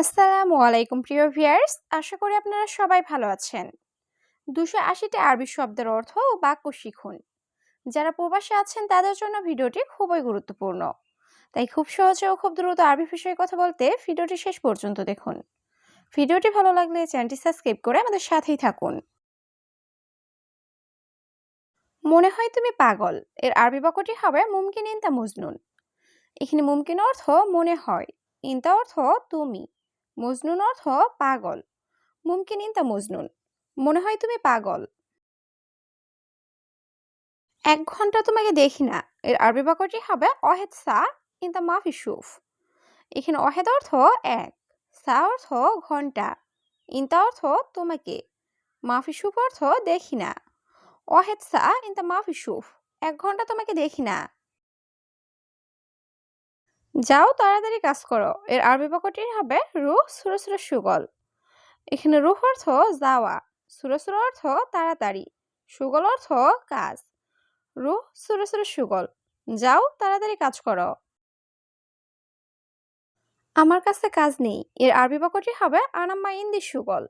আসসালামু আলাইকুম প্রিয় ভিউয়ার্স, আশা করি আপনারা সবাই ভালো আছেন। 280টি আরবি শব্দের অর্থ ও বাক্য শিখুন। যারা প্রবাসে আছেন তাদের জন্য ভিডিওটি খুবই গুরুত্বপূর্ণ। তাই খুব সহজে ও খুব দ্রুত আরবি বিষয়ে কথা বলতে ভিডিওটি শেষ পর্যন্ত দেখুন। ভিডিওটি ভালো লাগলে চ্যানেলটি সাবস্ক্রাইব করে আমাদের সাথেই থাকুন। মনে হয় তুমি পাগল এর আরবি বাক্যটি হবে মুমকিন ইনতা মজনুন। এখানে মুমকিন অর্থ মনে হয়, ইনতা অর্থ তুমি, মজনুন অর্থ পাগল। মুমকিন ইনতা মজনুন, মনে হয় তুমি পাগল। 1 ঘন্টা তোমাকে দেখি না এর আরবি বাক্যটি হবে অহেদ সা ইনতা মাফি শুফ। এখানে অহেদ অর্থ এক, সা অর্থ ঘন্টা, ইনতা অর্থ তোমাকে, মাফি শুফ অর্থ দেখি না। অহেদ সা ইনতা মাফি শুফ, 1 ঘন্টা তোমাকে দেখি না। যাও তাড়াতাড়ি কাজ করো এর আরবি বাক্যটি হবে রুহ সুরে সুরে সুগল। এখানে রুহ অর্থ যাওয়া, সুরে সুরে অর্থ তাড়াতাড়ি, সুগল অর্থ কাজ। রুহ সুরে সুরে সুগল, যাও তাড়াতাড়ি কাজ করো। আমার কাছে কাজ নেই এর আরবি বাক্যটি হবে আনা মাইন্দি সুগল।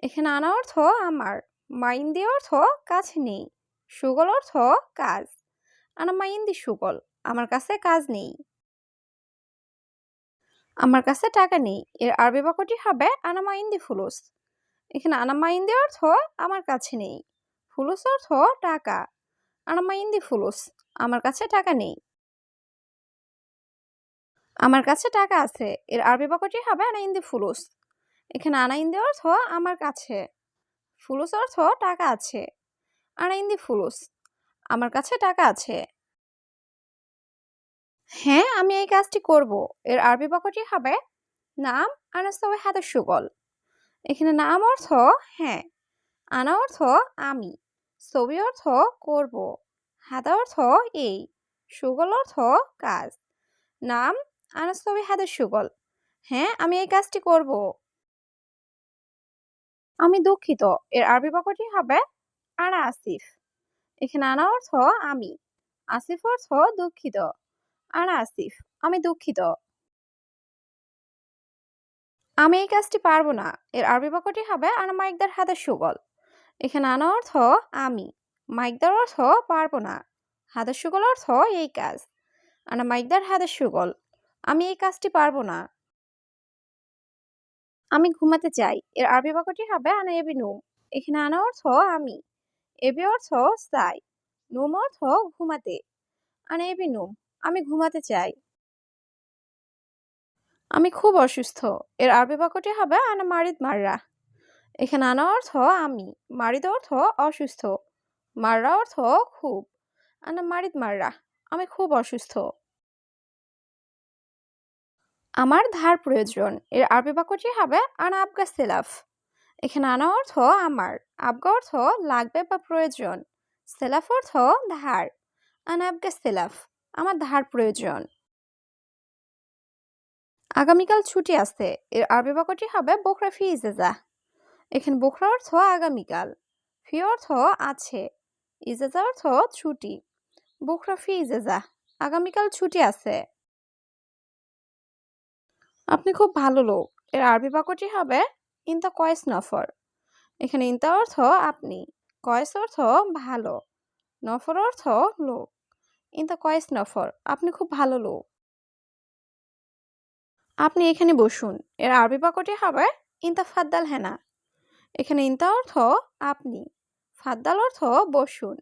এখানে আনা অর্থ আমার, মাইন্দি অর্থ কাজ নেই, সুগল অর্থ কাজ। আনা মাইন্দি সুগল, আমার কাছে কাজ নেই। আমার কাছে টাকা নেই এর আরবি বাক্যটি হবে আনা মাইন্দি ফুলুস। এখানে আনা মাইন্দি অর্থ আমার কাছে নেই, ফুলুস অর্থ টাকা। আনা মাইন্দি ফুলুস, আমার কাছে টাকা নেই। আমার কাছে টাকা আছে এর আরবি বাক্যটি হবে আনা ইন্দি ফুলুস। এখানে আনা ইন্দি অর্থ আমার কাছে, ফুলুস অর্থ টাকা আছে। আনা ইন্দি ফুলুস, আমার কাছে টাকা আছে। হ্যাঁ, আমি এই কাজটি করব এর আরবি বাক্যটি হবে নাম আনা সবাই হাতে সুগল। এখানে নাম অর্থ হ্যাঁ, আনা অর্থ আমি, ছবি অর্থ করব, হাদা অর্থ এই, সুগল অর্থ কাজ। নাম আনা ছবি হাতে সুগল, হ্যাঁ আমি এই কাজটি করব। আমি দুঃখিত এর আরবি বাক্যটি হবে আনা আসিফ। এখানে আনা অর্থ আমি, আসিফ অর্থ দুঃখিত। আনা আসিফ, আমি দুঃখিত। আমি এই কাজটি পারবো না এর আরবি বাক্যটি হবে আনা মাইকদার হাতে সুগল। এখানে আনা অর্থ আমি, মাইকদার অর্থ পারবো না, হাতের সুগল অর্থ এই কাজ। আনা মাইকদার হাতের সুগল, আমি এই কাজটি পারবো না। আমি ঘুমাতে চাই এর আরবি বাক্যটি হবে আনা এবি নুম। এখানে আনা অর্থ আমি, এবি অর্থ চাই, নুম অর্থ ঘুমাতে। আনা এবি নুম, আমি ঘুমাতে চাই। আমি খুব অসুস্থ এর আরবি বাক্যটি হবে আনা মারিদ মাররা। এখানে আনা অর্থ আমি, মারিদ অর্থ অসুস্থ, মাররা অর্থ খুব। আনা মারিদ মাররা, আমি খুব অসুস্থ। আমার ধার প্রয়োজন এর আরবি বাক্যটি হবে আনা আবগা সেলাফ। এখানে আনা অর্থ আমার, আবগা অর্থ লাগবে বা প্রয়োজন, সেলাফ অর্থ ধার। আনা আবগা সেলাফ, আমার ধার প্রয়োজন। আগামীকাল ছুটি আছে এর আরবি বাক্যটি হবে বোখরা ফি ইজেজা। এখানে বোখরা অর্থ আগামীকাল, ফি অর্থ আছে, ইজেজা অর্থ ছুটি। বোখরা ফি ইজেজা, আগামীকাল ছুটি আছে। আপনি খুব ভালো লোক এর আরবি বাক্যটি হবে ইনতা কয়েস নফর। এখানে ইনতা অর্থ আপনি, কয়েস অর্থ ভালো, নফর অর্থ লোক। ইনতা কয়েস নফর, আপনি খুব ভালো লোক। আপনি এখানে বসুন এর আরবি বাক্যটি হবে ইনতা ফাদ্দাল হেনা। এখানে ইনতা অর্থ আপনি, ফাদ্দাল অর্থ বসুন,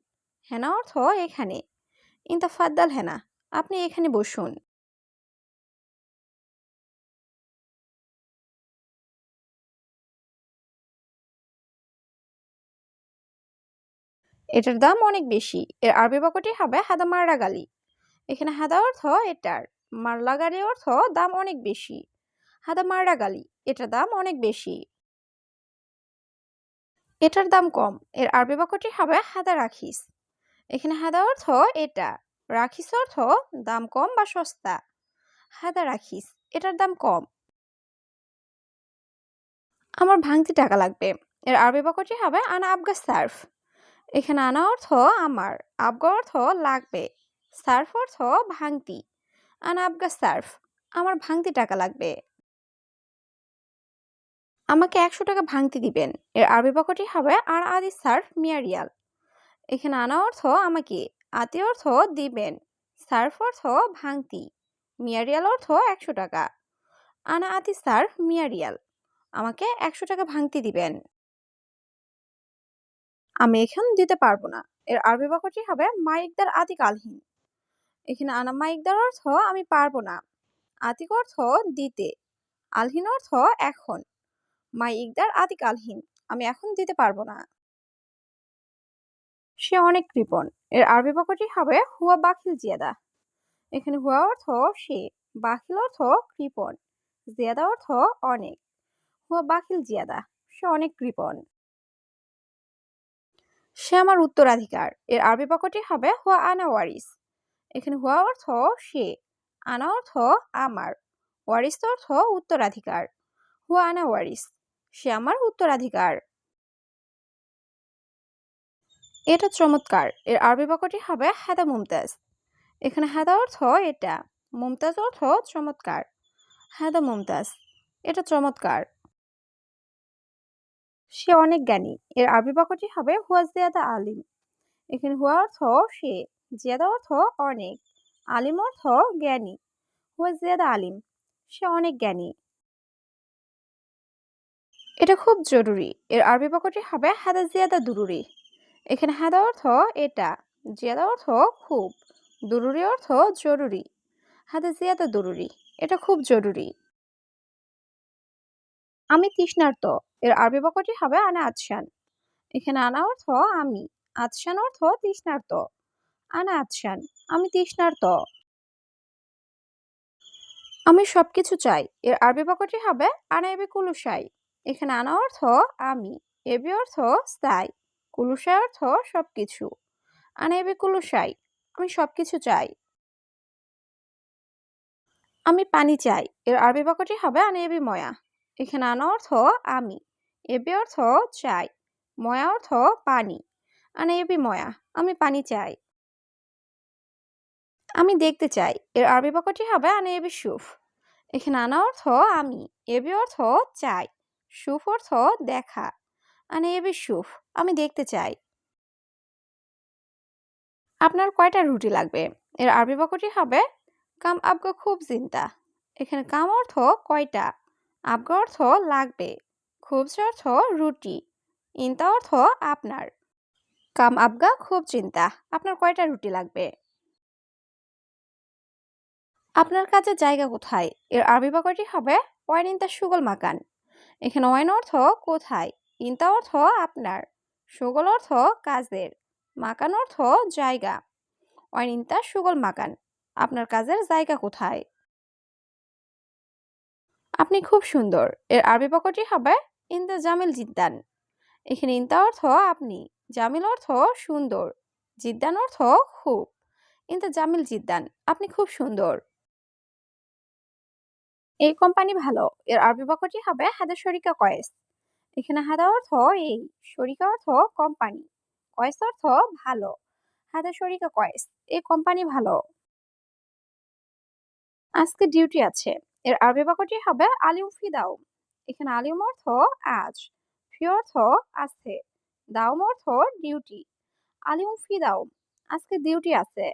হেনা অর্থ এখানে। ইনতা ফাদ্দাল হেনা, আপনি এখানে বসুন। এটার দাম অনেক বেশি এর আরবি বাক্যটি হবে হাদা মাররা গালি। এখানে হাদা অর্থ এটার, মারলা গালি অর্থ দাম অনেক বেশি। হাদা মাররা গালি, এটার দাম অনেক বেশি। এটার দাম কম এর আরবি বাক্যটি হবে হাদা রাখিস। এখানে হাদা অর্থ এটা, রাখিস অর্থ দাম কম বা সস্তা। হাদা রাখিস, এটার দাম কম। আমার ভাঙতি টাকা লাগবে এর আরবি বাক্যটি হবে আনা আবগা সার্ফ। এখানে আনা অর্থ আমার, আবগা অর্থ লাগবে, সার্ফ অর্থ ভাঙতি। আনা আবগা সার্ফ, আমার ভাঙতি টাকা লাগবে। আমাকে ১০০ টাকা ভাঙতি দিবেন। এর আরবি বাক্যটি হবে আর আদি সার্ফ মিয়া রিয়াল। এখানে আনা অর্থ আমাকে, আতি অর্থ দিবেন, সার্ফ অর্থ ভাঙতি, মিয়া রিয়াল অর্থ ১০০ টাকা। আনা আতি সার্ফ মিয়া রিয়াল, আমাকে ১০০ টাকা ভাঙতি দিবেন। আমি এখন দিতে পারবো না। এর আরবি বাক্যটি হবে মা ইকদার আতিক আলহিন। এখানে আনা মা ইকদার অর্থ আমি পারবো না, আতিক অর্থ দিতে, আলহিন অর্থ এখন। মা ইকদার আতিক আলহিন, আমি এখন দিতে পারবো না। সে অনেক কৃপণ। এর আরবি বাক্যটি হবে হুয়া বাখিল জিয়াদা। এখানে হুয়া অর্থ সে, বাখিল অর্থ কৃপণ, জিয়াদা অর্থ অনেক। হুয়া বাখিল জিয়াদা, সে অনেক কৃপণ। সে আমার উত্তরাধিকার। এর আরবি বাক্যটি হবে হুয়া আনা ওয়ারিস। এখানে হুয়া অর্থ সে, আনা অর্থ আমার, ওয়ারিস অর্থ উত্তরাধিকার। হুয়া আনা ওয়ারিস, সে আমার উত্তরাধিকার। এটা চমৎকার। এর আরবি বাক্যটি হবে হাদা মুমতাজ। এখানে হাদা অর্থ এটা, মুমতাজ অর্থ চমৎকার। হাদা মুমতাজ, এটা চমৎকার। সে অনেক জ্ঞানী। এর আরবি বাক্যটি হবে হুয়া জিয়াদা আলিম। এখানে হুয়া অর্থ সে, জিয়াদা অর্থ অনেক, আলিম অর্থ জ্ঞানী। হুয়া জিয়াদা আলিম, সে অনেক জ্ঞানী। এটা খুব জরুরি। এর আরবি বাক্যটি হবে হাদা জিয়াদা দুরুরি। এখানে হাদা অর্থ এটা, জিয়াদা অর্থ খুব, দুরুরি অর্থ জরুরি। হাদা জিয়াদা দুরুরি, এটা খুব জরুরি। আমি তৃষ্ণার্ত। এর আরবি বাক্যটি হবে আনা আতশান। এখানে আনা অর্থ আমি, আতশান অর্থ তৃষ্ণার্ত। আনা আতশান, আমি তৃষ্ণার্ত। আমি সবকিছু চাই। এর আরবি বাক্যটি হবে আনা এবি কুলুসাই। এখানে আনা অর্থ আমি, এবি অর্থ চাই, কুলুসাই অর্থ সবকিছু। আনা এবি কুলুসাই, আমি সবকিছু চাই। আমি পানি চাই। এর আরবি বাক্যটি হবে আনা এবি ময়া। এখানে আনা অর্থ আমি, এবি অর্থ চাই, ময়া অর্থ পানি। আনা এবি ময়া, আমি পানি চাই। আমি দেখতে চাই। এর আরবি বাক্যটি হবে আনা এবি সুফ। এখানে আনা অর্থ আমি, এবি অর্থ চাই, সুফ অর্থ দেখা। আনা এবি সুফ, আমি দেখতে চাই। আপনার কয়টা রুটি লাগবে? এর আরবি বাক্যটি হবে কাম আবগা খুব চিন্তা। এখানে কাম অর্থ কয়টা, আবগা অর্থ লাগবে, খুব অর্থ রুটি, ইন্তা অর্থ আপনার। কাম আবগা খুব চিন্তা, আপনার কয়টা রুটি লাগবে? আপনার কাজের জায়গা কোথায়? এর আরবি বাক্যটি হবে ওয়াইন ইনতা সুগল মাকান। এখানে ওয়াইন অর্থ কোথায়, ইনতা অর্থ আপনার, সুগল অর্থ কাজের, মাকান অর্থ জায়গা। ওয়াইন ইনতা সুগল মাকান, আপনার কাজের জায়গা কোথায়? আপনি খুব সুন্দর। এর আরবি বাক্যটি হবে ইনতা জামিল জিদ্দান। এখানে ইনতা অর্থ আপনি, জামিল অর্থ সুন্দর, জিদ্দান অর্থ খুব। ইনতা জামিল জিদ্দান, আপনি খুব সুন্দর। এই কোম্পানি ভালো। এর আরবি বাক্যটি হবে হাদা শরিকা কয়েস। এখানে হাদা অর্থ এই, শরিকা অর্থ কোম্পানি, কয়েস অর্থ ভালো। হাদা শরিকা কয়েস, এই কোম্পানি ভালো। আজকে ডিউটি আছে। এর আরবি বাক্যটি হবে আলিম ফি দাও। এখানে আলিম অর্থ আজ, ফি অর্থ আছে, দাওম অর্থ ডিউটি। আলিম ফি দাও, আজকে ডিউটি আছে।